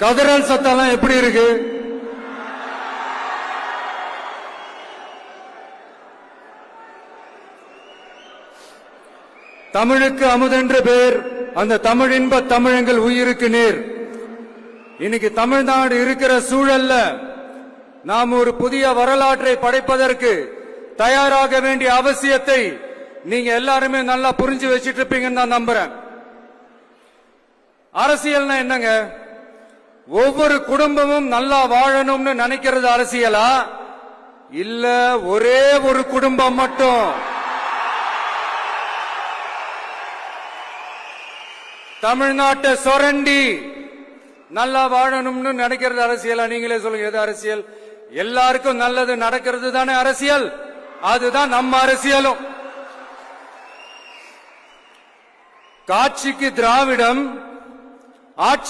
கதறல் சத்தம் எப்படி இருக்கு? தமிழுக்கு அமுதென்று பேர், அந்த தமிழ் இன்ப தமிழங்கள் உயிருக்கு நேர். இன்னைக்கு தமிழ்நாடு இருக்கிற சூழல்ல நாம் ஒரு புதிய வரலாற்றை படைப்பதற்கு தயாராக வேண்டிய அவசியத்தை நீங்க எல்லாருமே நல்லா புரிஞ்சு வச்சிட்டு இருப்பீங்கன்னு நான் நம்புறேன். அரசியல்னா என்னங்க? ஒவ்வொரு குடும்பமும் நல்லா வாழணும்னு நினைக்கிறது அரசியலா? இல்ல ஒரே ஒரு குடும்பம் மட்டும் தமிழ்நாட்டை சொரண்டி நல்லா வாழணும்னு நினைக்கிறது அரசியலா? நீங்களே சொல்லுங்க, எது அரசியல்? எல்லாருக்கும் நல்லது நடக்கிறது தானே அரசியல். அதுதான் நம்ம அரசியலும். காட்சிக்கு திராவிடம், ஆட்சி